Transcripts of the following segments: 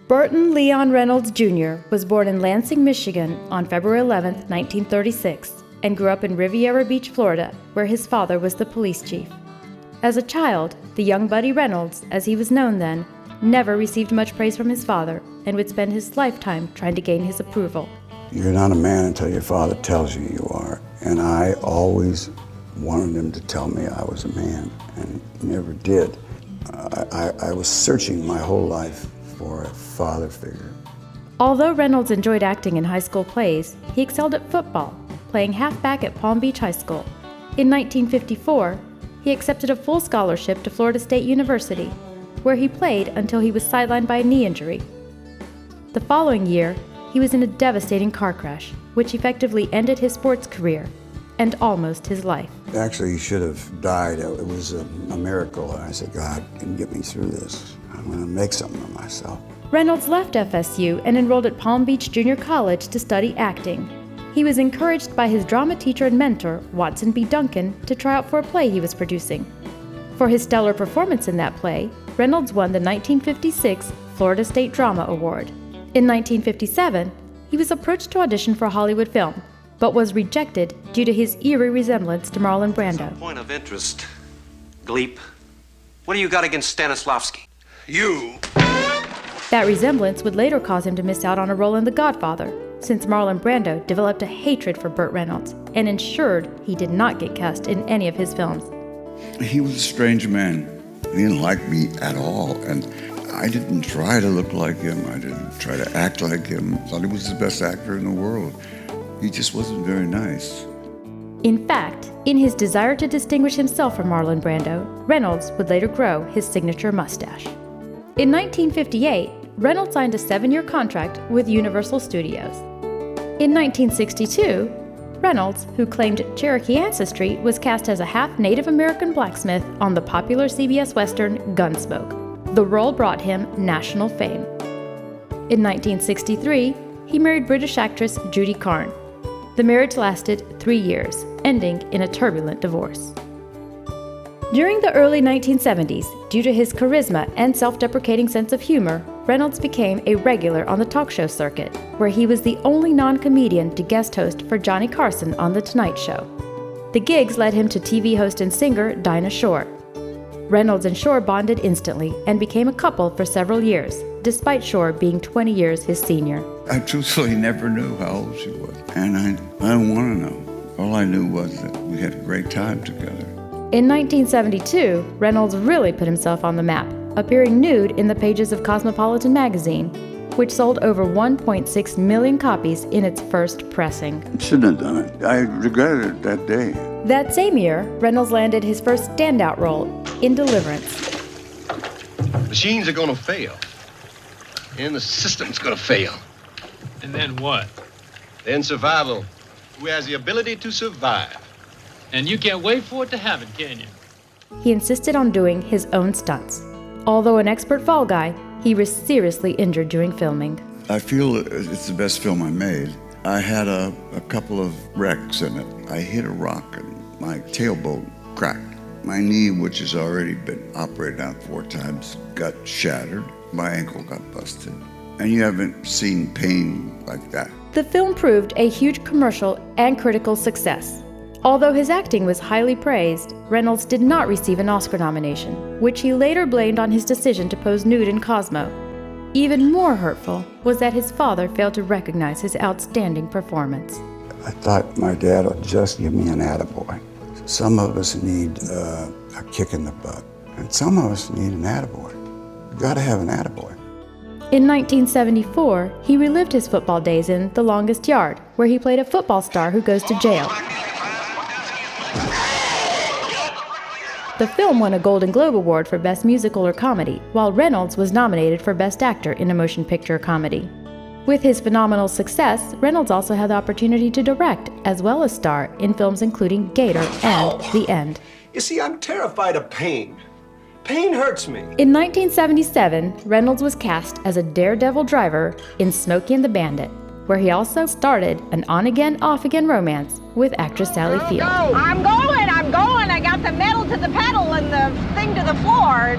Burton Leon Reynolds Jr. was born in Lansing, Michigan on February 11, 1936, and grew up in Riviera Beach, Florida, where his father was the police chief. As a child, the young Buddy Reynolds, as he was known then, never received much praise from his father and would spend his lifetime trying to gain his approval. You're not a man until your father tells you you are. And I always wanted him to tell me I was a man, and he never did. I was searching my whole life for a father figure. Although Reynolds enjoyed acting in high school plays, he excelled at football, playing halfback at Palm Beach High School. In 1954, he accepted a full scholarship to Florida State University, where he played until he was sidelined by a knee injury. The following year, he was in a devastating car crash, which effectively ended his sports career and almost his life. Actually, he should have died. It was a miracle. I said, God, can you get me through this? I'm going to make something of myself. Reynolds left FSU and enrolled at Palm Beach Junior College to study acting. He was encouraged by his drama teacher and mentor, Watson B. Duncan, to try out for a play he was producing. For his stellar performance in that play, Reynolds won the 1956 Florida State Drama Award. In 1957, he was approached to audition for a Hollywood film, but was rejected due to his eerie resemblance to Marlon Brando. Point of interest, Gleep. What do you got against Stanislavski? You! That resemblance would later cause him to miss out on a role in The Godfather, since Marlon Brando developed a hatred for Burt Reynolds and ensured he did not get cast in any of his films. He was a strange man. He didn't like me at all, and I didn't try to look like him. I didn't try to act like him. I thought he was the best actor in the world. He just wasn't very nice. In fact, in his desire to distinguish himself from Marlon Brando, Reynolds would later grow his signature mustache. In 1958, Reynolds signed a 7-year contract with Universal Studios. In 1962, Reynolds, who claimed Cherokee ancestry, was cast as a half-Native American blacksmith on the popular CBS Western Gunsmoke. The role brought him national fame. In 1963, he married British actress Judy Carne. The marriage lasted 3 years, ending in a turbulent divorce. During the early 1970s, due to his charisma and self-deprecating sense of humor, Reynolds became a regular on the talk show circuit, where he was the only non-comedian to guest host for Johnny Carson on The Tonight Show. The gigs led him to TV host and singer Dinah Shore. Reynolds and Shore bonded instantly and became a couple for several years, despite Shore being 20 years his senior. I truthfully never knew how old she was, and I don't want to know. All I knew was that we had a great time together. In 1972, Reynolds really put himself on the map, appearing nude in the pages of Cosmopolitan magazine, which sold over 1.6 million copies in its first pressing. Shouldn't have done it. I regretted it that day. That same year, Reynolds landed his first standout role in Deliverance. Machines are gonna fail. And the system's gonna fail. And then what? Then survival. Who has the ability to survive? And you can't wait for it to happen, can you? He insisted on doing his own stunts. Although an expert fall guy, he was seriously injured during filming. I feel it's the best film I made. I had a couple of wrecks in it. I hit a rock and my tailbone cracked. My knee, which has already been operated on 4 times, got shattered. My ankle got busted. And you haven't seen pain like that. The film proved a huge commercial and critical success. Although his acting was highly praised, Reynolds did not receive an Oscar nomination, which he later blamed on his decision to pose nude in Cosmo. Even more hurtful was that his father failed to recognize his outstanding performance. I thought my dad would just give me an attaboy. Some of us need a kick in the butt, and some of us need an attaboy. You gotta have an attaboy. In 1974, he relived his football days in The Longest Yard, where he played a football star who goes to jail. The film won a Golden Globe Award for Best Musical or Comedy, while Reynolds was nominated for Best Actor in a Motion Picture Comedy. With his phenomenal success, Reynolds also had the opportunity to direct, as well as star, in films including Gator and The End. You see, I'm terrified of pain. Pain hurts me. In 1977, Reynolds was cast as a daredevil driver in Smokey and the Bandit, where he also started an on-again, off-again romance with actress Sally Field. I'm going. I got the metal to the pedal and the thing to the floor.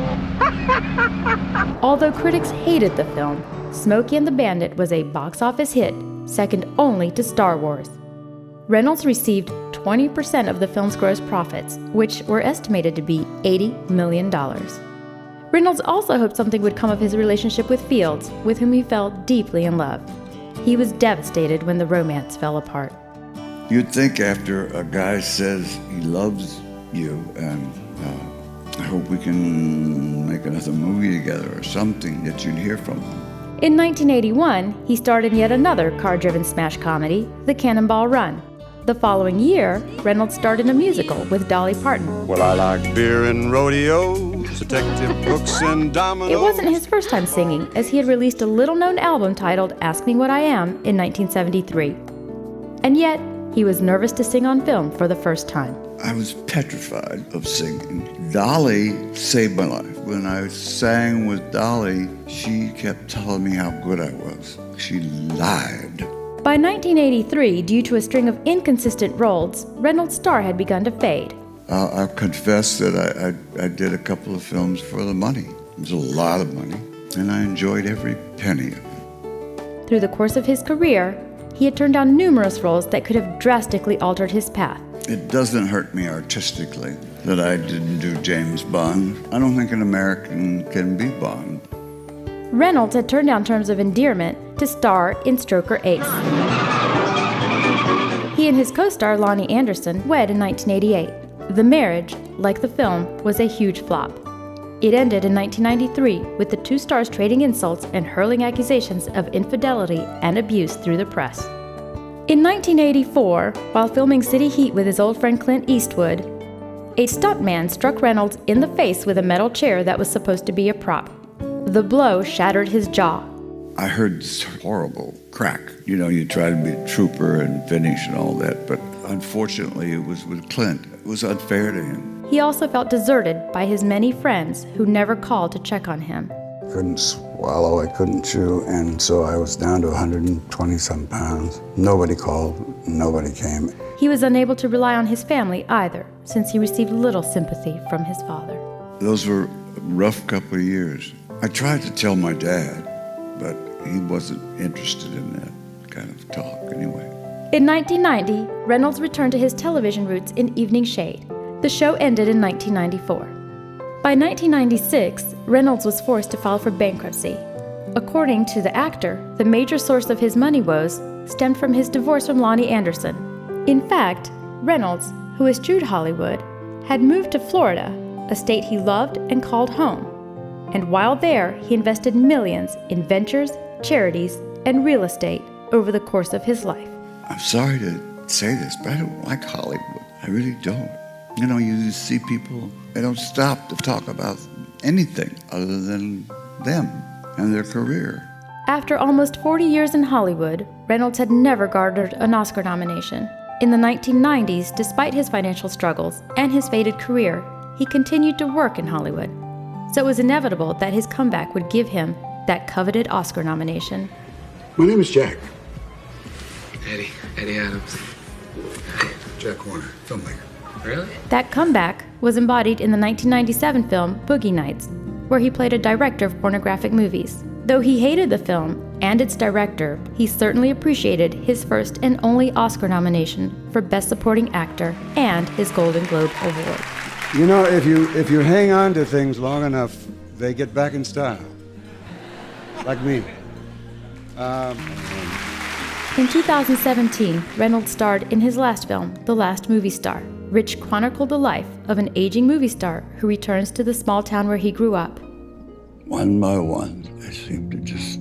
Although critics hated the film, Smokey and the Bandit was a box office hit, second only to Star Wars. Reynolds received 20% of the film's gross profits, which were estimated to be $80 million. Reynolds also hoped something would come of his relationship with Fields, with whom he fell deeply in love. He was devastated when the romance fell apart. You'd think after a guy says he loves you and I hope we can make another movie together or something, that you'd hear from him. In 1981, he starred in yet another car-driven smash comedy, The Cannonball Run. The following year, Reynolds starred in a musical with Dolly Parton. Well, I like beer and rodeos, detective books and dominoes. It wasn't his first time singing, as he had released a little-known album titled Ask Me What I Am in 1973. And yet, he was nervous to sing on film for the first time. I was petrified of singing. Dolly saved my life. When I sang with Dolly, she kept telling me how good I was. She lied. By 1983, due to a string of inconsistent roles, Reynolds' star had begun to fade. I'll confess that I did a couple of films for the money. It was a lot of money, and I enjoyed every penny of it. Through the course of his career, he had turned down numerous roles that could have drastically altered his path. It doesn't hurt me artistically that I didn't do James Bond. I don't think an American can be Bond. Reynolds had turned down terms of endearment to star in Stroker Ace. He and his co-star Lonnie Anderson wed in 1988. The marriage, like the film, was a huge flop. It ended in 1993 with the two stars trading insults and hurling accusations of infidelity and abuse through the press. In 1984, while filming City Heat with his old friend Clint Eastwood, a stuntman struck Reynolds in the face with a metal chair that was supposed to be a prop. The blow shattered his jaw. I heard this horrible crack. You know, you try to be a trooper and finish and all that, but unfortunately it was with Clint. It was unfair to him. He also felt deserted by his many friends who never called to check on him. Couldn't swallow, I couldn't chew, and so I was down to 120-some pounds. Nobody called, nobody came. He was unable to rely on his family either, since he received little sympathy from his father. Those were a rough couple of years. I tried to tell my dad, but he wasn't interested in that kind of talk anyway. In 1990, Reynolds returned to his television roots in Evening Shade. The show ended in 1994. By 1996, Reynolds was forced to file for bankruptcy. According to the actor, the major source of his money woes stemmed from his divorce from Lonnie Anderson. In fact, Reynolds, who eschewed Hollywood, had moved to Florida, a state he loved and called home. And while there, he invested millions in ventures, charities, and real estate over the course of his life. I'm sorry to say this, but I don't like Hollywood. I really don't. You know, you see people, they don't stop to talk about anything other than them and their career. After almost 40 years in Hollywood, Reynolds had never garnered an Oscar nomination. In the 1990s, despite his financial struggles and his faded career, he continued to work in Hollywood. So it was inevitable that his comeback would give him that coveted Oscar nomination. My name is Jack. Eddie Adams. Jack Warner, filmmaker. Really? That comeback was embodied in the 1997 film Boogie Nights, where he played a director of pornographic movies. Though he hated the film and its director, he certainly appreciated his first and only Oscar nomination for Best Supporting Actor and his Golden Globe Award. You know, if you hang on to things long enough, they get back in style. Like me. In 2017, Reynolds starred in his last film, The Last Movie Star, which chronicled the life of an aging movie star who returns to the small town where he grew up. One by one, they seemed to just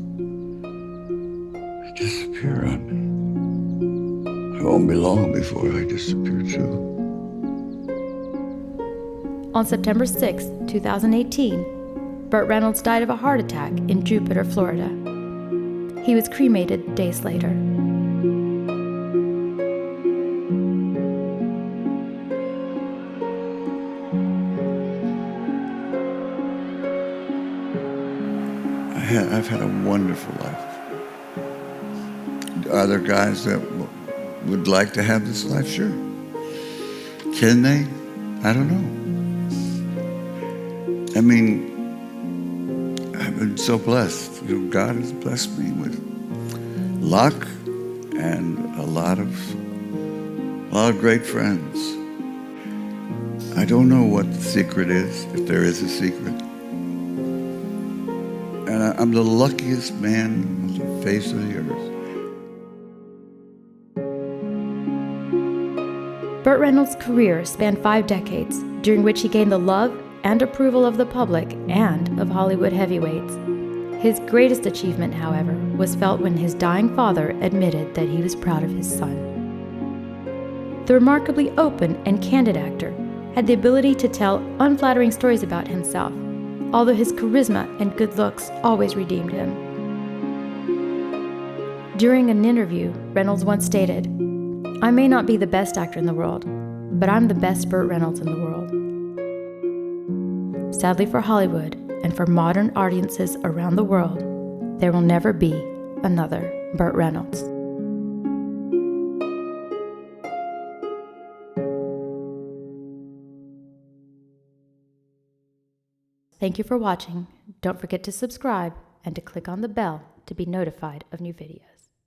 disappear on me. It won't be long before I disappear too. On September 6, 2018, Burt Reynolds died of a heart attack in Jupiter, Florida. He was cremated days later. I've had a wonderful life. Are there guys that would like to have this life? Sure. Can they? I don't know. I mean, I've been so blessed. God has blessed me with luck and a lot of great friends. I don't know what the secret is, if there is a secret. And I'm the luckiest man on the face of the earth. Burt Reynolds' career spanned 5 decades, during which he gained the love and approval of the public and of Hollywood heavyweights. His greatest achievement, however, was felt when his dying father admitted that he was proud of his son. The remarkably open and candid actor had the ability to tell unflattering stories about himself, although his charisma and good looks always redeemed him. During an interview, Reynolds once stated, "I may not be the best actor in the world, but I'm the best Burt Reynolds in the world." Sadly for Hollywood and for modern audiences around the world, there will never be another Burt Reynolds. Thank you for watching. Don't forget to subscribe and to click on the bell to be notified of new videos.